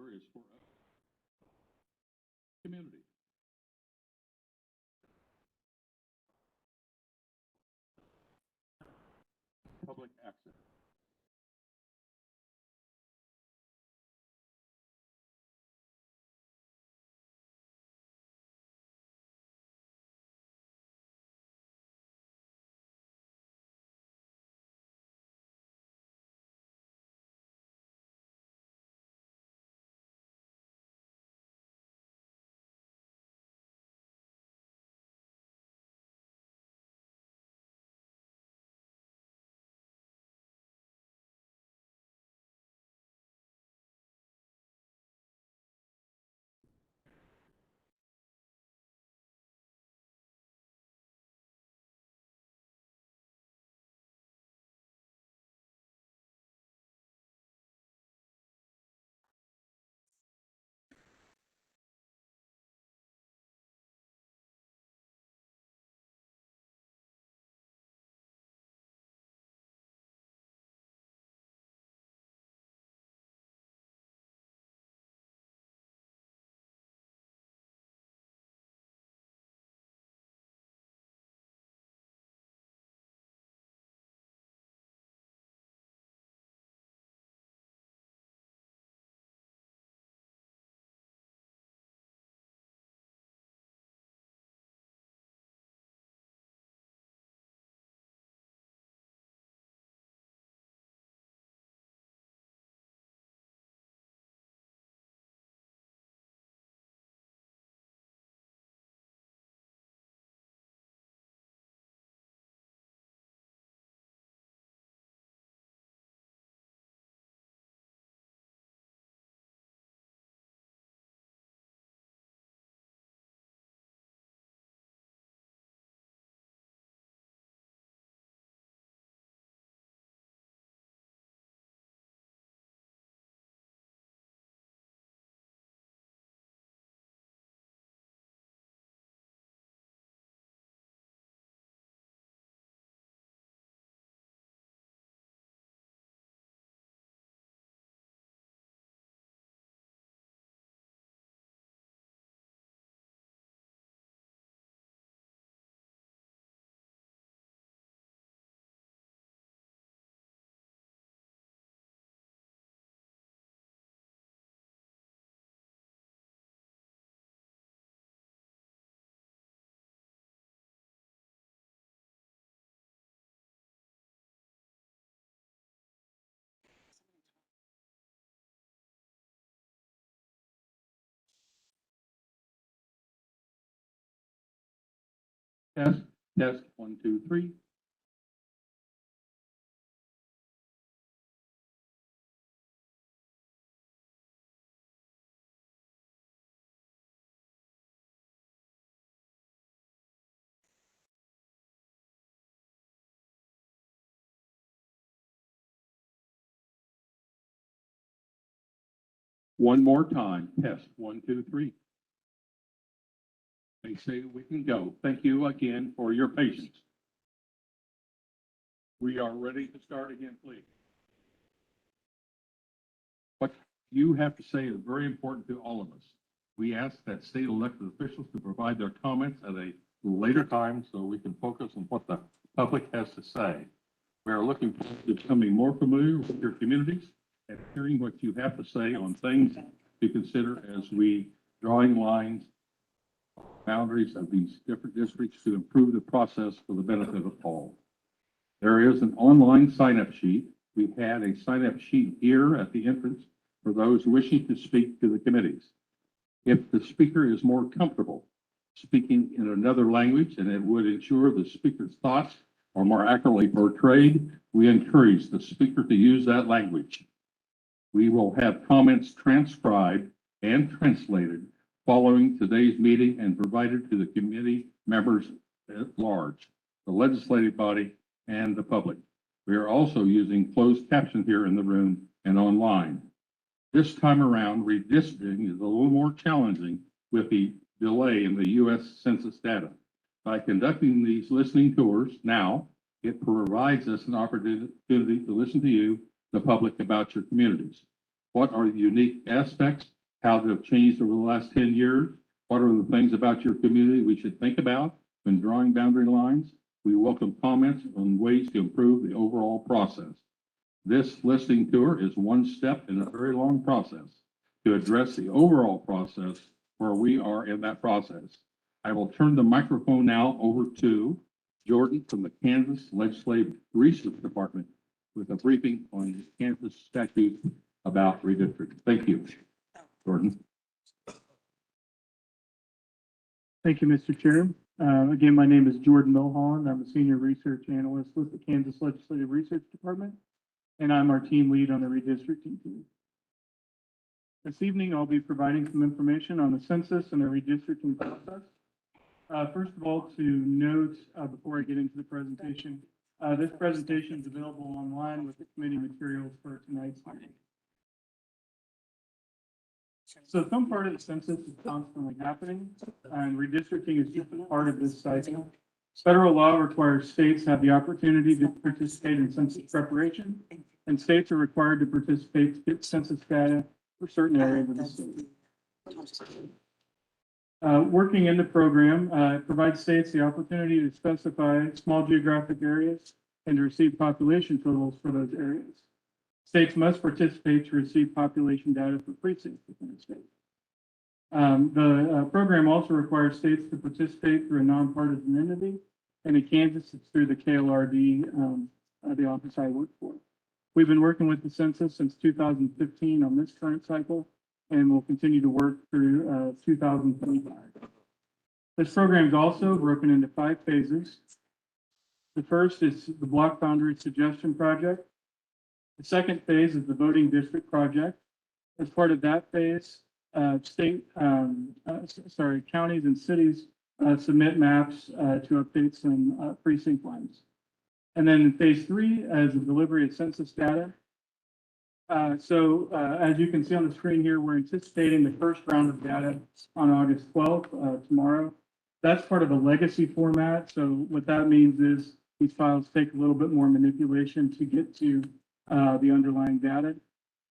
is for community. Public access. Test, test, 1, 2, 3. One more time, test, 1, 2, 3. They say we can go. Thank you again for your patience. We are ready to start again, please. What you have to say is very important to all of us. We ask that state elected officials to provide their comments at a later time so we can focus on what the public has to say. We are looking forward to becoming more familiar with your communities and hearing what you have to say on things to consider as we drawing lines, boundaries of these different districts to improve the process for the benefit of all. There is an online sign-up sheet. We had a sign-up sheet here at the entrance for those wishing to speak to the committees. If the speaker is more comfortable speaking in another language and it would ensure the speaker's thoughts are more accurately portrayed, we encourage the speaker to use that language. We will have comments transcribed and translated following today's meeting and provided to the committee members at large, the legislative body, and the public. We are also using closed caption here in the room and online. This time around, redistricting is a little more challenging with the delay in the U.S. Census data. By conducting these listening tours now, it provides us an opportunity to listen to you, the public, about your communities. What are the unique aspects? How they have changed over the last 10 years? What are the things about your community we should think about when drawing boundary lines? We welcome comments on ways to improve the overall process. This listening tour is one step in a very long process to address the overall process where we are in that process. I will turn the microphone now over to Jordan from the Kansas Legislative Research Department with a briefing on the Kansas statute about redistricting. Thank you, Jordan. Thank you, Mr. Chair. Again, my name is Jordan Milholland. I'm a senior research analyst with the Kansas Legislative Research Department, and I'm our team lead on the redistricting team. This evening, I'll be providing some information on the census and the redistricting process. First of all, to note, before I get into the presentation, this presentation is available online with the committee materials for tonight's meeting. So some part of the census is constantly happening, and redistricting is just a part of this cycle. Federal law requires states have the opportunity to participate in census preparation, and states are required to participate to get census data for certain areas of the state. Working in the program provides states the opportunity to specify small geographic areas and to receive population totals for those areas. States must participate to receive population data for precincts within the state. The program also requires states to participate through a nonpartisan entity, and in Kansas, it's through the KLRD, the office I work for. We've been working with the census since 2015 on this current cycle, and we'll continue to work through 2025. This program is also broken into 5 phases. The first is the block boundary suggestion project. The second phase is the voting district project. As part of that phase, counties and cities submit maps to update some precinct lines. And then in phase 3 is the delivery of census data. As you can see on the screen here, we're anticipating the first round of data on August 12th, tomorrow. That's part of a legacy format. So what that means is these files take a little bit more manipulation to get to the underlying data.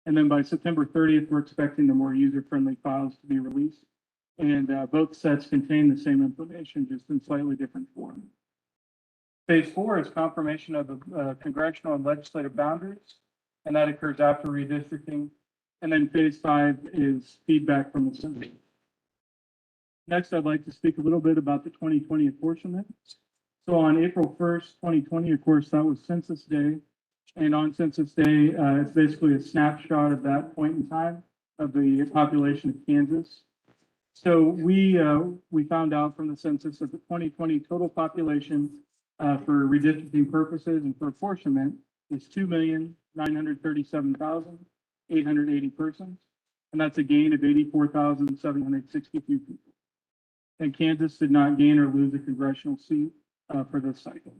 And then by September 30th, we're expecting the more user-friendly files to be released. And both sets contain the same information, just in slightly different form. Phase 4 is confirmation of the congressional and legislative boundaries, and that occurs after redistricting. And then phase 5 is feedback from the census. Next, I'd like to speak a little bit about the 2020 apportionment. So on April 1st, 2020, of course, that was Census Day. And on Census Day, it's basically a snapshot of that point in time of the population of Kansas. So we found out from the census that the 2020 total population for redistricting purposes and for apportionment is 2,937,880 persons. And that's a gain of 84,762 people. And Kansas did not gain or lose a congressional seat for this cycle.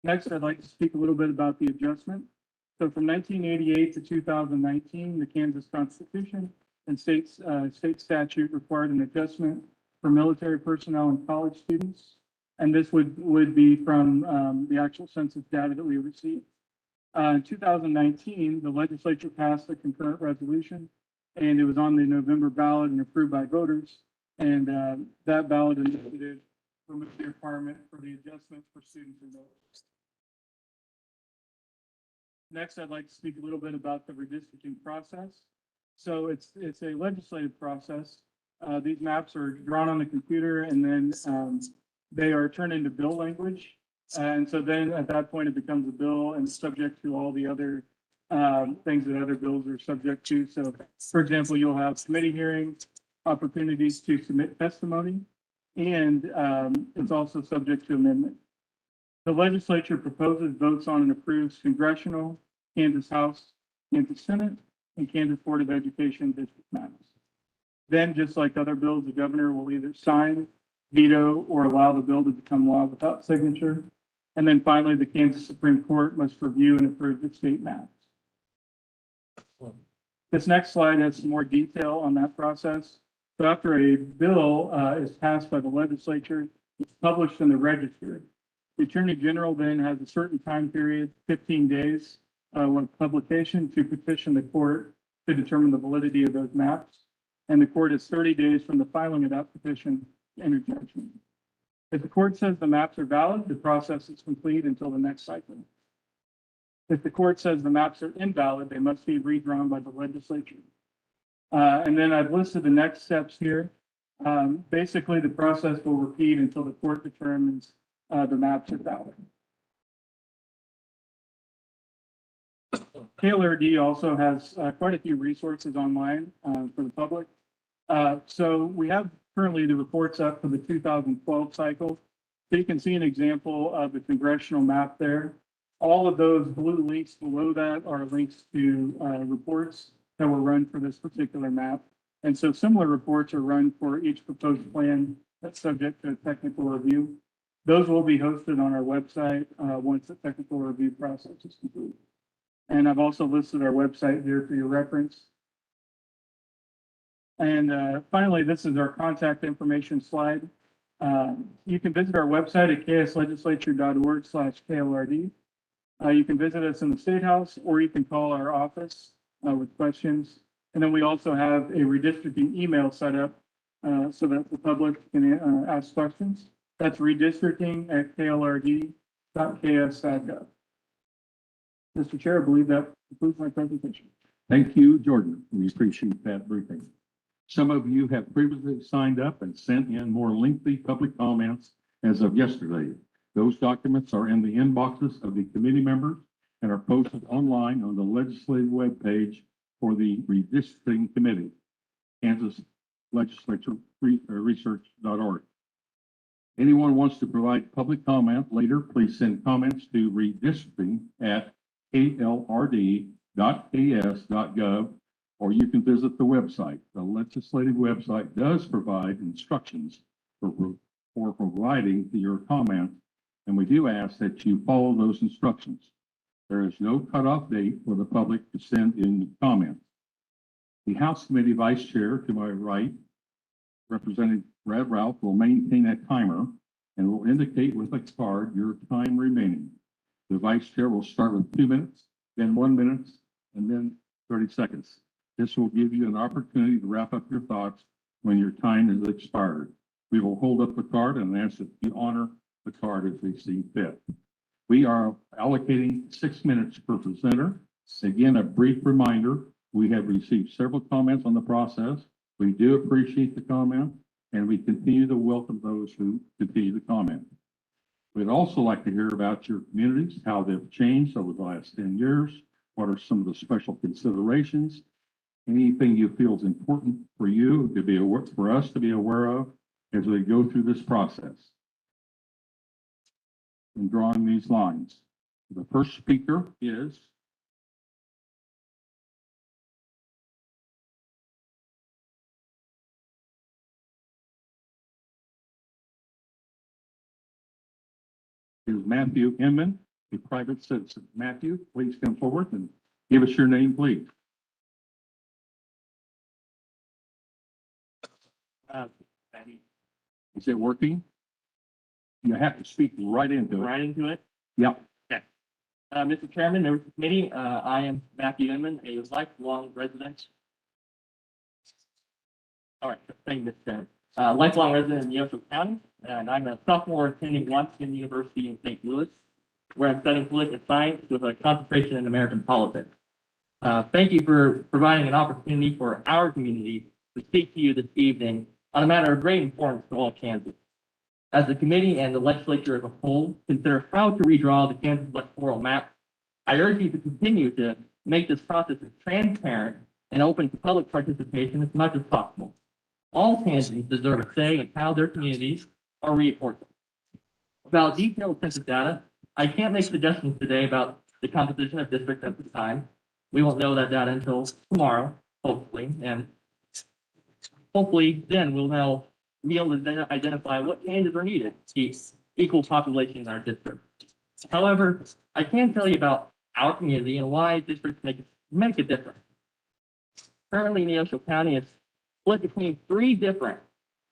Next, I'd like to speak a little bit about the adjustment. So from 1988 to 2019, the Kansas Constitution and state statute required an adjustment for military personnel and college students. And this would be from the actual census data that we received. In 2019, the legislature passed a concurrent resolution, and it was on the November ballot and approved by voters. And that ballot initiative removed the requirement for the adjustments for students and voters. Next, I'd like to speak a little bit about the redistricting process. So it's a legislative process. These maps are drawn on the computer, and then they are turned into bill language. And so then at that point, it becomes a bill and subject to all the other things that other bills are subject to. So, for example, you'll have committee hearings, opportunities to submit testimony, and it's also subject to amendment. The legislature proposes, votes on, and approves congressional, Kansas House, Kansas Senate, and Kansas Board of Education district maps. Then, just like other bills, the governor will either sign, veto, or allow the bill to become law without signature. And then finally, the Kansas Supreme Court must review and approve the state maps. This next slide has some more detail on that process. So after a bill is passed by the legislature, it's published in the register. The Attorney General then has a certain time period, 15 days, with publication to petition the court to determine the validity of those maps. And the court has 30 days from the filing of that petition to enter judgment. If the court says the maps are valid, the process is complete until the next cycle. If the court says the maps are invalid, they must be redrawn by the legislature. And then I've listed the next steps here. Basically, the process will repeat until the court determines the maps are valid. KLRD also has quite a few resources online for the public. So we have currently the reports up for the 2012 cycle. So you can see an example of the congressional map there. All of those blue links below that are links to reports that were run for this particular map. And so similar reports are run for each proposed plan that's subject to a technical review. Those will be hosted on our website once the technical review process is complete. And I've also listed our website here for your reference. And finally, this is our contact information slide. You can visit our website at kslegislature.org/KLRD. You can visit us in the State House, or you can call our office with questions. And then we also have a redistricting email set up so that the public can ask questions. That's redistricting@klrd.ks.gov. Mr. Chair, I believe that concludes my presentation. Thank you, Jordan. We appreciate that briefing. Some of you have previously signed up and sent in more lengthy public comments as of yesterday. Those documents are in the inboxes of the committee members and are posted online on the legislative webpage for the Redistricting Committee, Kansas Legislature Research.org. Anyone wants to provide public comment later, please send comments to redistricting@klrd.ks.gov, or you can visit the website. The legislative website does provide instructions for providing your comment, and we do ask that you follow those instructions. There is no cutoff date for the public to send in comments. The House Committee Vice Chair to my right, Representative Brad Ralph, will maintain a timer and will indicate with a card your time remaining. The Vice Chair will start with 2 minutes, then 1 minute, and then 30 seconds. This will give you an opportunity to wrap up your thoughts when your time is expired. We will hold up the card and ask that you honor the card as we see fit. We are allocating 6 minutes per presenter. Again, a brief reminder, we have received several comments on the process. We do appreciate the comment, and we continue to welcome those who continue to comment. We'd also like to hear about your communities, how they've changed over the last 10 years. What are some of the special considerations? Anything you feel is important for you to be aware, for us to be aware of as we go through this process. In drawing these lines, the first speaker is Matthew Inman, a private citizen. Matthew, please come forward and give us your name, please. Is it working? You have to speak right into it. Right into it? Yep. Okay. Mr. Chairman, members of the committee, I am Matthew Inman, a lifelong resident. All right, thank you, Mr. Chairman. Lifelong resident in Neosho County, and I'm a sophomore attending Washington University in St. Louis, where I'm studying political science with a concentration in American politics. Thank you for providing an opportunity for our community to speak to you this evening on a matter of great importance to all Kansas. As the committee and the legislature as a whole consider how to redraw the Kansas electoral map, I urge you to continue to make this process as transparent and open to public participation as much as possible. All Kansans deserve a say in how their communities are reapportioned. About detailed census data, I can't make suggestions today about the composition of districts at this time. We won't know that data until tomorrow, hopefully, and hopefully then we'll know, be able to identify what changes are needed to keep equal population in our district. However, I can tell you about our community and why districts make a difference. Currently, Neosho County is split between 3 different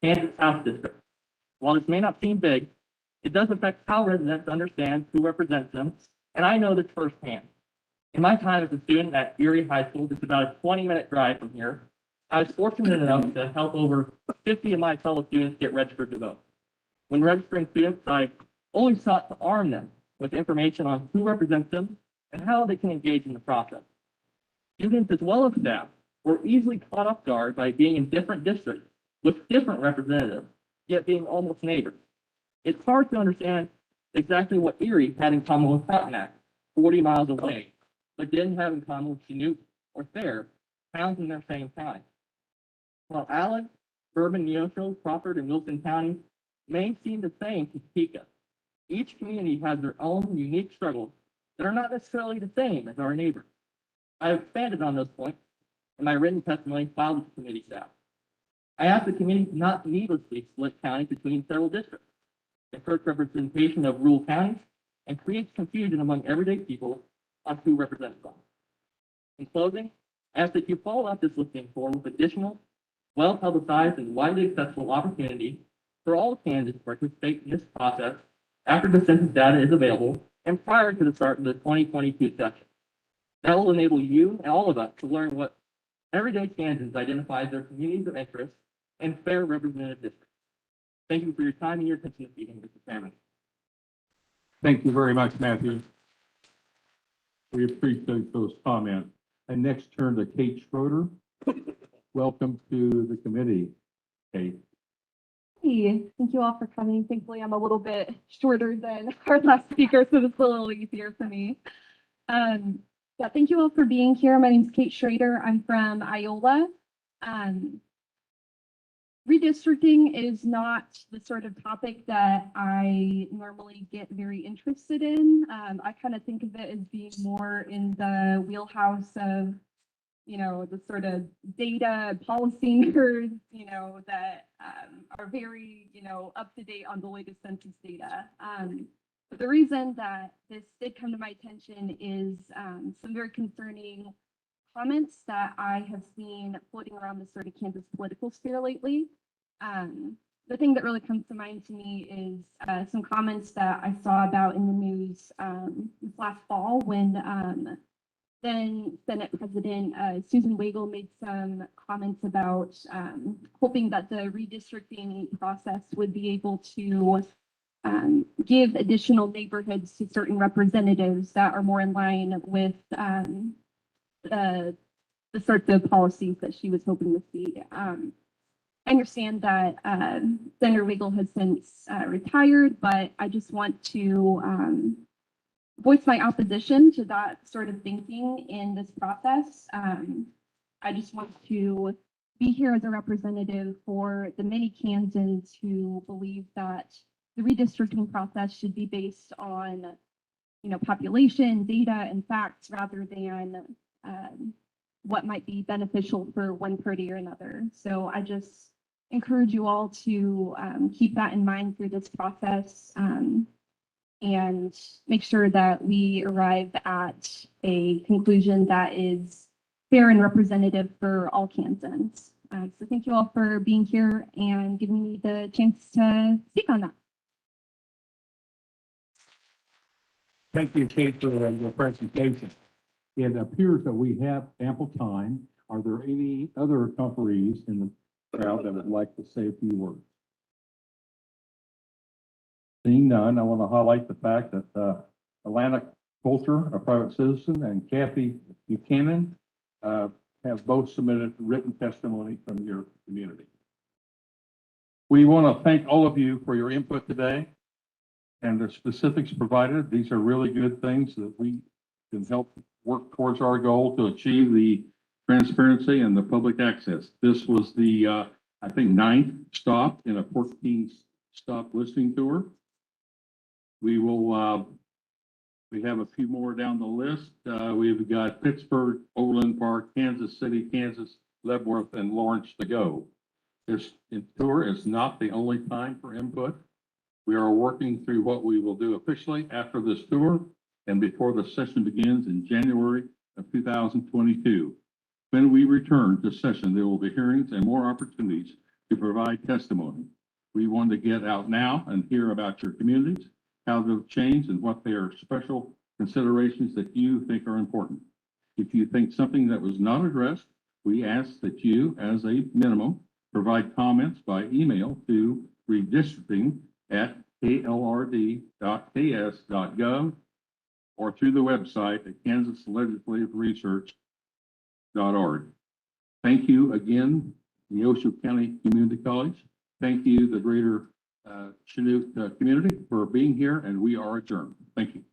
Kansas House districts. While this may not seem big, it does affect how residents understand who represents them, and I know this firsthand. In my time as a student at Erie High School, just about a 20-minute drive from here, I was fortunate enough to help over 50 of my fellow students get registered to vote. When registering students, I always sought to arm them with information on who represents them and how they can engage in the process. Students as well as staff were easily caught off guard by being in different districts with different representatives, yet being almost neighbors. It's hard to understand exactly what Erie had in common with Frontenac, 40 miles away, but didn't have in common with Chanute or Thayer, towns in their same time. While Allen, Bourbon, Neosho, Crawford, and Wilson counties may seem the same to Topeka, each community has their own unique struggles that are not necessarily the same as our neighbors. I have expanded on those points in my written testimony filed with the committee staff. I asked the committee to not needlessly split counties between several districts, encourage representation of rural counties, and creates confusion among everyday people on who represents them. In closing, I ask that you follow up this listening forum with additional, well-publicized and widely accessible opportunity for all candidates to participate in this process after the census data is available and prior to the start of the 2022 session. That will enable you and all of us to learn what everyday Kansans identify as their communities of interest and fair representative districts. Thank you for your time and your attention this evening, Mr. Chairman. Thank you very much, Matthew. We appreciate those comments. I next turn to Kate Schroeder. Welcome to the committee, Kate. Hey, thank you all for coming. Thankfully, I'm a little bit shorter than our last speaker, so this is a little easier for me. Yeah, thank you all for being here. My name is Kate Schrader. I'm from Iola. Redistricting is not the sort of topic that I normally get very interested in. I kind of think of it as being more in the wheelhouse of, the sort of data policy nerds, that are very, up to date on the latest census data. But the reason that this did come to my attention is some very concerning comments that I have seen floating around the sort of Kansas political sphere lately. The thing that really comes to mind to me is some comments that I saw about in the news this last fall when then Senate President Susan Wagle made some comments about hoping that the redistricting process would be able to give additional neighborhoods to certain representatives that are more in line with the sorts of policies that she was hoping to see. I understand that Senator Wagle has since retired, but I just want to voice my opposition to that sort of thinking in this process. I just want to be here as a representative for the many Kansans who believe that the redistricting process should be based on, population, data, and facts rather than what might be beneficial for one party or another. So I just encourage you all to keep that in mind through this process and make sure that we arrive at a conclusion that is fair and representative for all Kansans. So thank you all for being here and giving me the chance to speak on that. Thank you, Kate, for your presentation. It appears that we have ample time. Are there any other companies in the crowd that would like to say a few words? Seeing none, I want to highlight the fact that Atlantic Coulter, a private citizen, and Kathy Buchanan have both submitted written testimony from your community. We want to thank all of you for your input today and the specifics provided. These are really good things that we can help work towards our goal to achieve the transparency and the public access. This was the, I think, 9th stop in a 14-stop listening tour. We will, we have a few more down the list. We've got Pittsburgh, Overland Park, Kansas City, Kansas, Leavenworth, and Lawrence to go. This tour is not the only time for input. We are working through what we will do officially after this tour and before the session begins in January of 2022. When we return to session, there will be hearings and more opportunities to provide testimony. We want to get out now and hear about your communities, how they've changed and what they are special considerations that you think are important. If you think something that was not addressed, we ask that you, as a minimum, provide comments by email to redistricting@klrd.ks.gov or through the website at kansaslegislativeresearch.org. Thank you again, Neosho County Community College. Thank you, the greater Chanute community, for being here, and we are adjourned. Thank you.